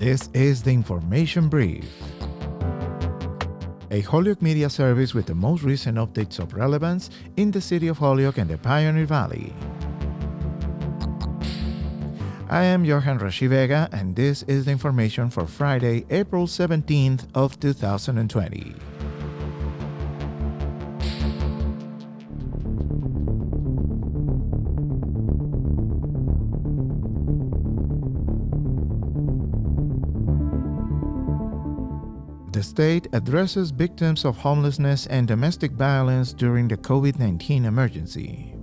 This is the Information Brief, a Holyoke media service with the most recent updates of relevance in the city of Holyoke and the Pioneer Valley. I am Johan Rashi Vega, and this is the information for Friday, April 17th of 2020. The state addresses victims of homelessness and domestic violence during the COVID-19 emergency.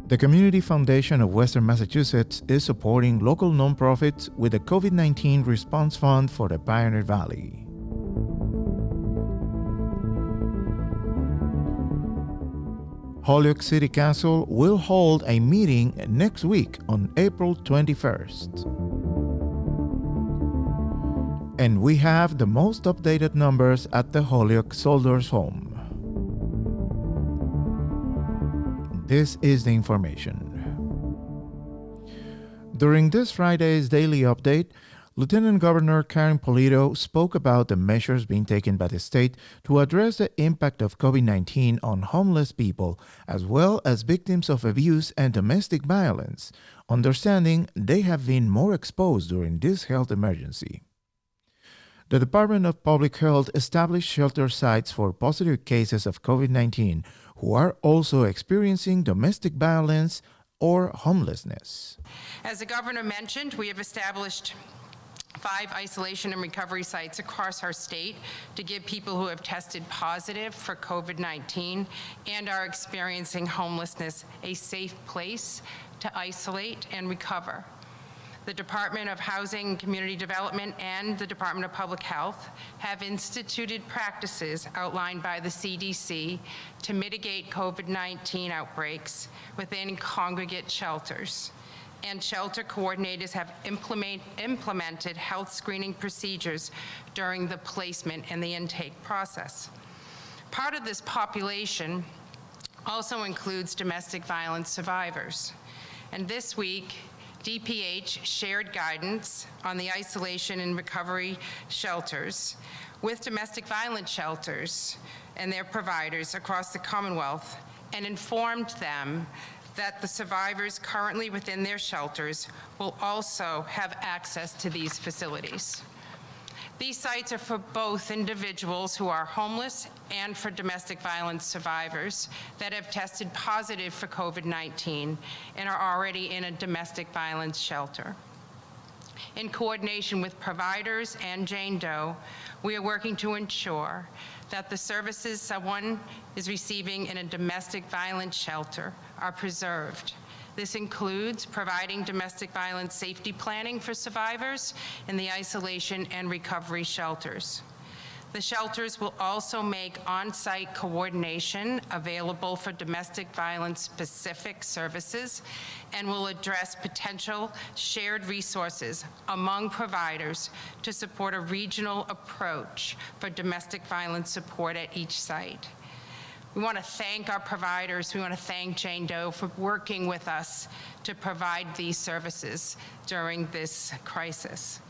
The Community Foundation of Western Massachusetts is supporting local nonprofits with the COVID-19 Response Fund for the Pioneer Valley. Holyoke City Council will hold a meeting next week on April 21st. And we have the most updated numbers at the Holyoke Soldiers Home. This is the information. During this Friday's daily update, Lieutenant Governor Karen Polito spoke about the measures being taken by the state to address the impact of COVID-19 on homeless people, as well as victims of abuse and domestic violence, understanding they have been more exposed during this health emergency. The Department of Public Health established shelter sites for positive cases of COVID-19 who are also experiencing domestic violence or homelessness. As the governor mentioned, we have established 5 isolation and recovery sites across our state to give people who have tested positive for COVID-19 and are experiencing homelessness a safe place to isolate and recover. The Department of Housing and Community Development and the Department of Public Health have instituted practices outlined by the CDC to mitigate COVID-19 outbreaks within congregate shelters. And shelter coordinators have implemented health screening procedures during the placement and the intake process. Part of this population also includes domestic violence survivors. And this week, DPH shared guidance on the isolation and recovery shelters with domestic violence shelters and their providers across the Commonwealth and informed them that the survivors currently within their shelters will also have access to these facilities. These sites are for both individuals who are homeless and for domestic violence survivors that have tested positive for COVID-19 and are already in a domestic violence shelter. In coordination with providers and Jane Doe, we are working to ensure that the services someone is receiving in a domestic violence shelter are preserved. This includes providing domestic violence safety planning for survivors in the isolation and recovery shelters. The shelters will also make on-site coordination available for domestic violence-specific services and will address potential shared resources among providers to support a regional approach for domestic violence support at each site. We want to thank our providers. We want to thank Jane Doe for working with us to provide these services during this crisis.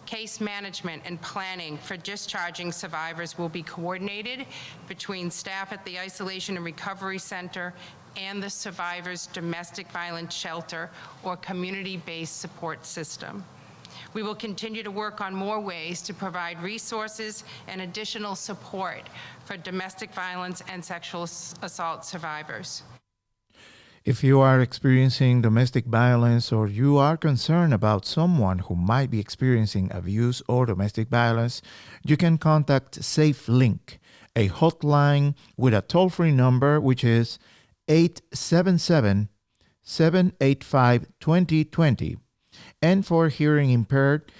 Case management and planning for discharging survivors will be coordinated between staff at the Isolation and Recovery Center and the survivor's domestic violence shelter or community-based support system. We will continue to work on more ways to provide resources and additional support for domestic violence and sexual assault survivors. If you are experiencing domestic violence or you are concerned about someone who might be experiencing abuse or domestic violence, you can contact SafeLink, a hotline with a toll-free number which is 877-785-2020. And for hearing impaired,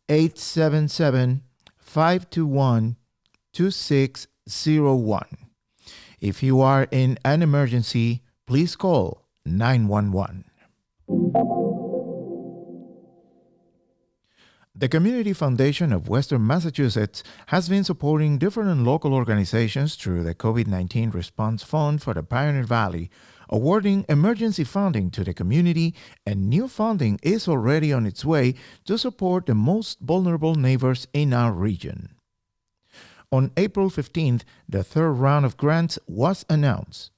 877-521-2601. If you are in an emergency, please call 911. The Community Foundation of Western Massachusetts has been supporting different local organizations through the COVID-19 Response Fund for the Pioneer Valley awarding emergency funding to the community, and new funding is already on its way to support the most vulnerable neighbors in our region. On April 15th, the third round of grants was announced.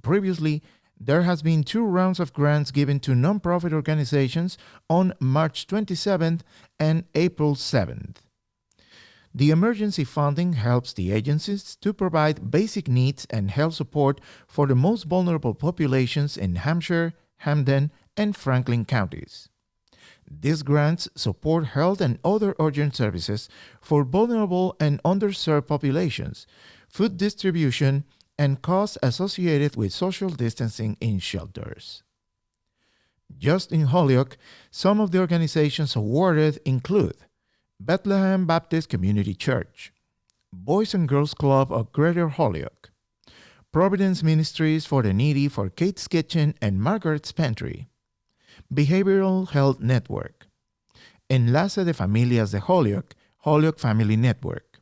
Previously, there has been 2 rounds of grants given to nonprofit organizations on March 27th and April 7th. The emergency funding helps the agencies to provide basic needs and health support for the most vulnerable populations in Hampshire, Hampden, and Franklin counties. These grants support health and other urgent services for vulnerable and underserved populations, food distribution, and costs associated with social distancing in shelters. Just in Holyoke, some of the organizations awarded include Bethlehem Baptist Community Church, Boys and Girls Club of Greater Holyoke, Providence Ministries for the Needy for Kate's Kitchen and Margaret's Pantry, Behavioral Health Network, Enlace de Familias de Holyoke, Holyoke Family Network,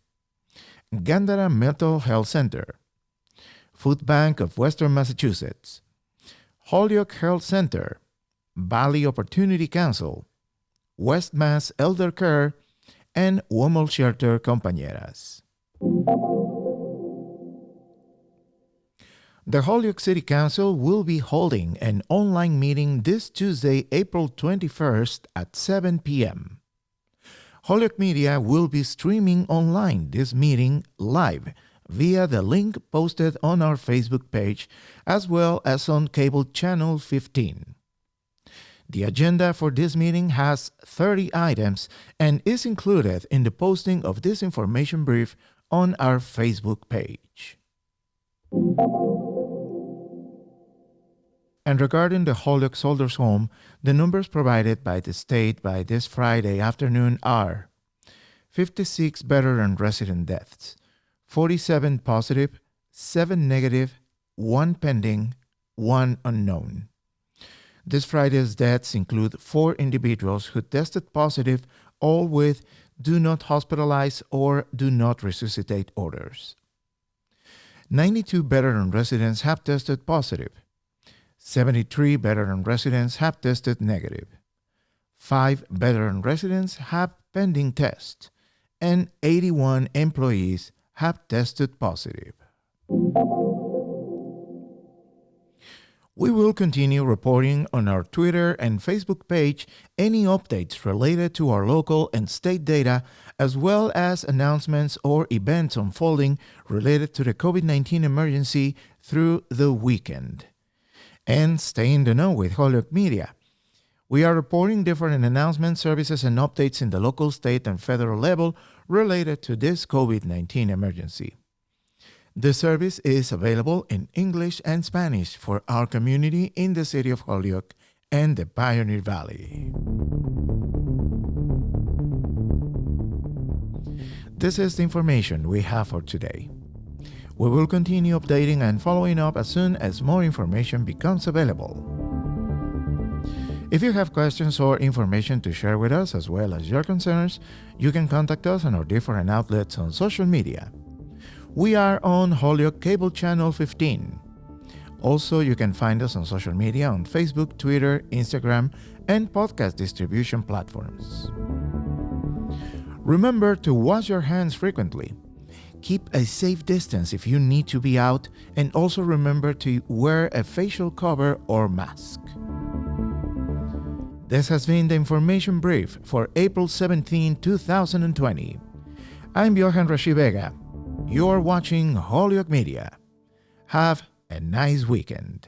Gandara Mental Health Center, Food Bank of Western Massachusetts, Holyoke Health Center, Valley Opportunity Council, West Mass Elder Care, and Womal Shelter Compañeras. The Holyoke City Council will be holding an online meeting this Tuesday, April 21st at 7 p.m. Holyoke Media will be streaming online this meeting live via the link posted on our Facebook page as well as on cable channel 15. The agenda for this meeting has 30 items and is included in the posting of this information brief on our Facebook page. And regarding the Holyoke Soldiers Home, the numbers provided by the state by this Friday afternoon are 56 veteran resident deaths, 47 positive, 7 negative, 1 pending, 1 unknown. This Friday's deaths include 4 individuals who tested positive, all with do not hospitalize or do not resuscitate orders. 92 veteran residents have tested positive. 73 veteran residents have tested negative. 5 veteran residents have pending tests, and 81 employees have tested positive. We will continue reporting on our Twitter and Facebook page any updates related to our local and state data, as well as announcements or events unfolding related to the COVID-19 emergency through the weekend. And stay in the know with Holyoke Media. We are reporting different announcements, services, and updates in the local, state, and federal level related to this COVID-19 emergency. The service is available in English and Spanish for our community in the city of Holyoke and the Pioneer Valley. This is the information we have for today. We will continue updating and following up as soon as more information becomes available. If you have questions or information to share with us as well as your concerns, you can contact us on our different outlets on social media. We are on Holyoke Cable Channel 15. Also, you can find us on social media on Facebook, Twitter, Instagram, and podcast distribution platforms. Remember to wash your hands frequently. Keep a safe distance if you need to be out, and also remember to wear a facial cover or mask. This has been the information brief for April 17, 2020. I'm Johan Rashi Vega. You're watching Holyoke Media. Have a nice weekend.